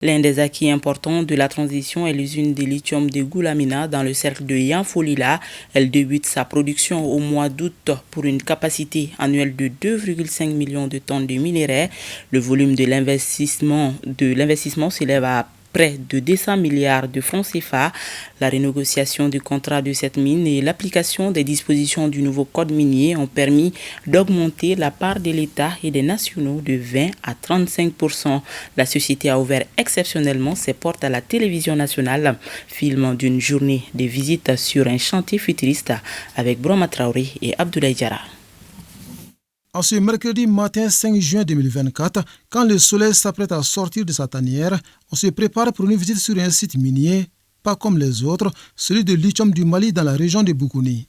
L'un des acquis importants de la transition est l'usine de lithium de Goulamina dans le cercle de Yanfolila. Elle débute sa production au mois d'août pour une capacité annuelle de 2,5 millions de tonnes de minerais. Le volume de l'investissement s'élève à près de 200 milliards de francs CFA. La renégociation du contrat de cette mine et l'application des dispositions du nouveau code minier ont permis d'augmenter la part de l'État et des nationaux de 20 à 35%. La société a ouvert exceptionnellement ses portes à la télévision nationale. Film d'une journée de visite sur un chantier futuriste avec Broma Traoré et Abdoulaye Diarra. En ce mercredi matin 5 juin 2024, quand le soleil s'apprête à sortir de sa tanière, on se prépare pour une visite sur un site minier, pas comme les autres, celui de lithium du Mali dans la région de Boukouni.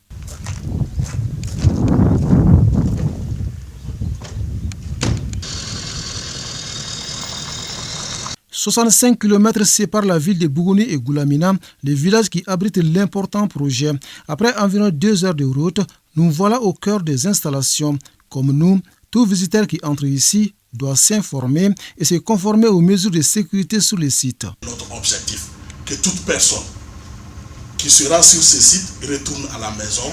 « 65 km séparent la ville de Boukouni et Goulamina, les villages qui abritent l'important projet. Après environ 2 heures de route, nous voilà au cœur des installations. Comme nous, tout visiteur qui entre ici doit s'informer et se conformer aux mesures de sécurité sur le site. Notre objectif, que toute personne qui sera sur ce site retourne à la maison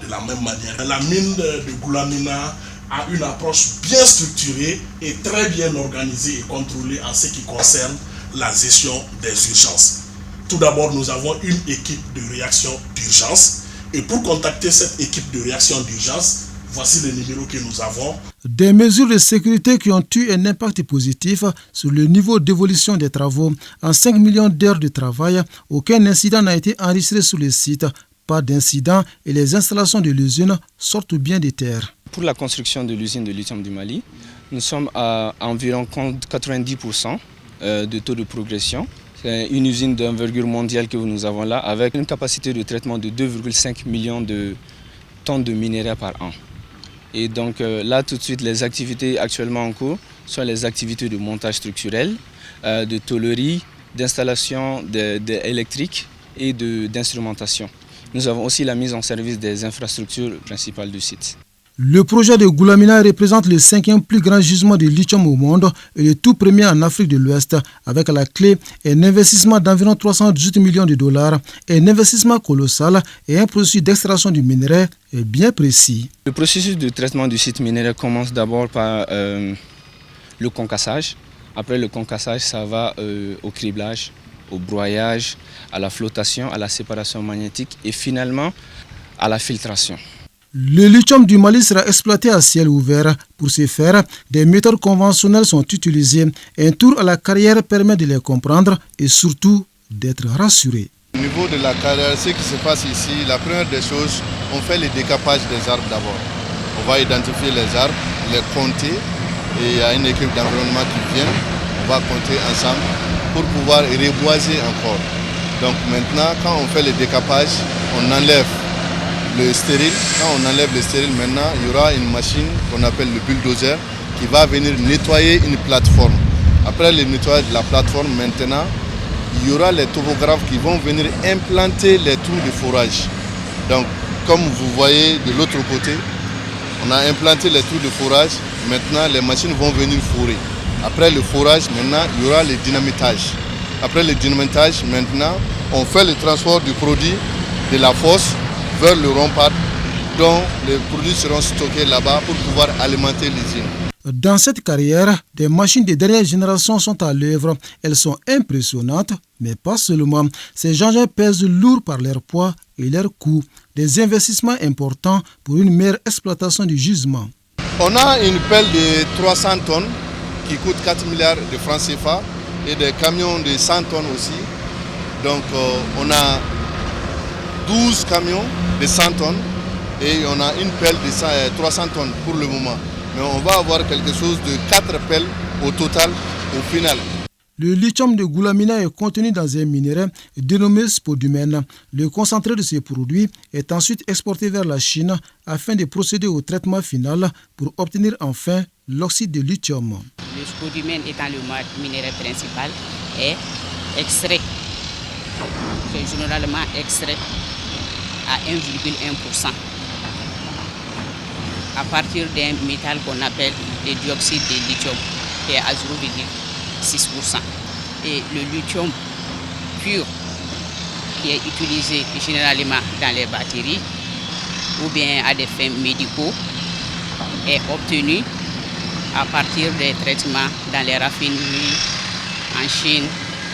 de la même manière. La mine de Goulamina a une approche bien structurée et très bien organisée et contrôlée en ce qui concerne la gestion des urgences. Tout d'abord, nous avons une équipe de réaction d'urgence et pour contacter cette équipe de réaction d'urgence, voici le numéro que nous avons. Des mesures de sécurité qui ont eu un impact positif sur le niveau d'évolution des travaux. En 5 millions d'heures de travail, aucun incident n'a été enregistré sur le site. Pas d'incident et les installations de l'usine sortent bien des terres. Pour la construction de l'usine de lithium du Mali, nous sommes à environ 90% de taux de progression. C'est une usine d'envergure mondiale que nous avons là avec une capacité de traitement de 2,5 millions de tonnes de minerais par an. Et donc là, tout de suite, les activités actuellement en cours sont les activités de montage structurel, de tôlerie, d'installation électrique et d'instrumentation. Nous avons aussi la mise en service des infrastructures principales du site. Le projet de Goulamina représente le 5e plus grand gisement de lithium au monde et le tout premier en Afrique de l'Ouest, avec à la clé un investissement d'environ 318 millions de dollars, un investissement colossal et un processus d'extraction du minerai bien précis. Le processus de traitement du site minéraire commence d'abord par le concassage. Après le concassage, ça va au criblage, au broyage, à la flottation, à la séparation magnétique et finalement à la filtration. Le lithium du Mali sera exploité à ciel ouvert. Pour ce faire, des méthodes conventionnelles sont utilisées. Un tour à la carrière permet de les comprendre et surtout d'être rassuré. Au niveau de la carrière, ce qui se passe ici, la première des choses, on fait le décapage des arbres d'abord. On va identifier les arbres, les compter et il y a une équipe d'environnement qui vient. On va compter ensemble pour pouvoir reboiser encore. Donc maintenant, quand on fait le décapage, on enlève le stérile. Quand on enlève le stérile, maintenant, il y aura une machine qu'on appelle le bulldozer qui va venir nettoyer une plateforme. Après le nettoyage de la plateforme, maintenant, il y aura les topographes qui vont venir implanter les trous de forage. Donc, comme vous voyez de l'autre côté, on a implanté les trous de forage. Maintenant, les machines vont venir forer. Après le forage, maintenant, il y aura le dynamitage. Après le dynamitage, maintenant, on fait le transport du produit de la fosse vers le rempart, dont les produits seront stockés là-bas pour pouvoir alimenter l'usine. Dans cette carrière, des machines de dernière génération sont à l'œuvre. Elles sont impressionnantes, mais pas seulement. Ces engins pèsent lourd par leur poids et leur coût. Des investissements importants pour une meilleure exploitation du gisement. On a une pelle de 300 tonnes qui coûte 4 milliards de francs CFA et des camions de 100 tonnes aussi. Donc on a 12 camions de 100 tonnes et on a une pelle de 300 tonnes pour le moment. Mais on va avoir quelque chose de 4 pelles au total au final. Le lithium de Goulamina est contenu dans un minerai dénommé spodumène. Le concentré de ces produits est ensuite exporté vers la Chine afin de procéder au traitement final pour obtenir enfin l'oxyde de lithium. Le spodumène étant le minerai principal est extrait. C'est généralement extrait à 1,1% à partir d'un métal qu'on appelle le dioxyde de lithium qui est à 0,6%. et le lithium pur qui est utilisé généralement dans les batteries ou bien à des fins médicaux est obtenu à partir des traitements dans les raffineries en Chine,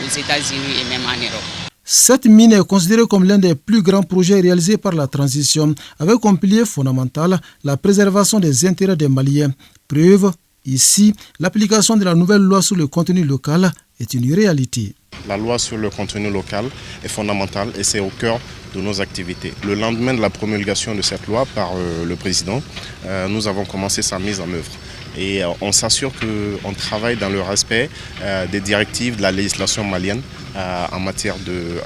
aux États-Unis et même en Europe. Cette mine est considérée comme l'un des plus grands projets réalisés par la transition, avec comme pilier fondamental la préservation des intérêts des Maliens. Preuve, ici, l'application de la nouvelle loi sur le contenu local est une réalité. La loi sur le contenu local est fondamentale et c'est au cœur de nos activités. Le lendemain de la promulgation de cette loi par le président, nous avons commencé sa mise en œuvre. Et on s'assure qu'on travaille dans le respect des directives de la législation malienne en matière de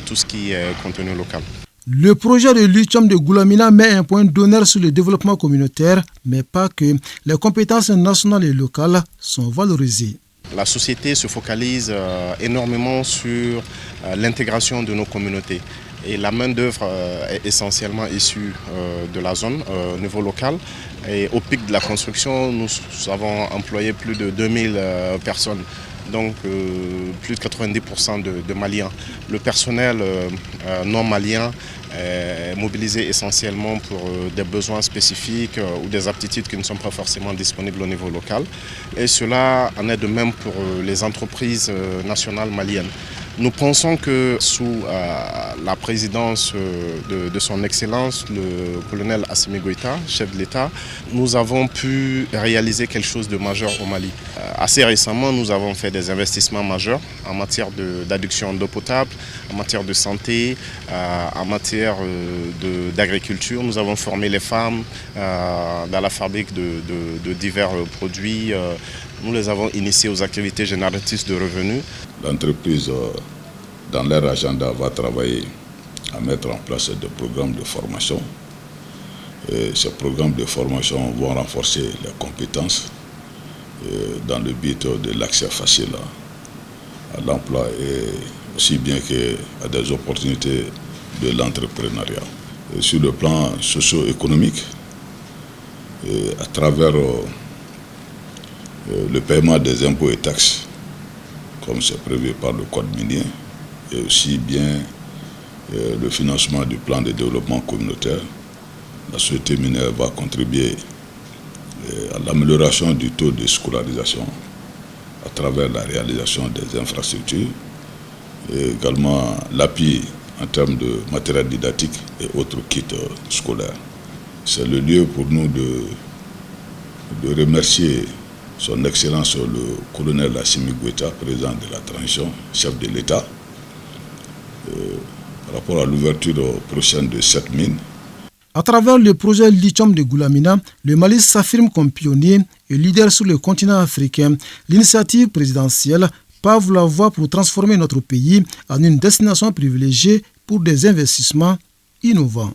tout ce qui est contenu local. Le projet de lithium de Goulamina met un point d'honneur sur le développement communautaire, mais pas que. Les compétences nationales et locales sont valorisées. La société se focalise énormément sur l'intégration de nos communautés. Et la main-d'œuvre est essentiellement issue de la zone au niveau local. Et au pic de la construction, nous avons employé plus de 2000 personnes, donc plus de 90% de Maliens. Le personnel non malien est mobilisé essentiellement pour des besoins spécifiques ou des aptitudes qui ne sont pas forcément disponibles au niveau local. Et cela en est de même pour les entreprises nationales maliennes. Nous pensons que sous la présidence de son Excellence, le colonel Assimi Goïta, chef de l'État, nous avons pu réaliser quelque chose de majeur au Mali. Assez récemment, nous avons fait des investissements majeurs en matière d'adduction d'eau potable, en matière de santé, en matière d'agriculture. Nous avons formé les femmes dans la fabrique de divers produits. Nous les avons initiés aux activités génératrices de revenus. L'entreprise, dans leur agenda, va travailler à mettre en place des programmes de formation. Et ces programmes de formation vont renforcer les compétences dans le but de l'accès facile à l'emploi et aussi bien qu'à des opportunités de l'entrepreneuriat. Sur le plan socio-économique, à travers le paiement des impôts et taxes, comme c'est prévu par le Code minier, et aussi bien le financement du plan de développement communautaire, la société minière va contribuer à l'amélioration du taux de scolarisation à travers la réalisation des infrastructures et également l'appui en termes de matériel didactique et autres kits scolaires. C'est le lieu pour nous de remercier Son Excellence le colonel Assimi Goïta, président de la transition, chef de l'État, par rapport à l'ouverture prochaine de cette mine. À travers le projet lithium de Goulamina, le Mali s'affirme comme pionnier et leader sur le continent africain. L'initiative présidentielle pave la voie pour transformer notre pays en une destination privilégiée pour des investissements innovants.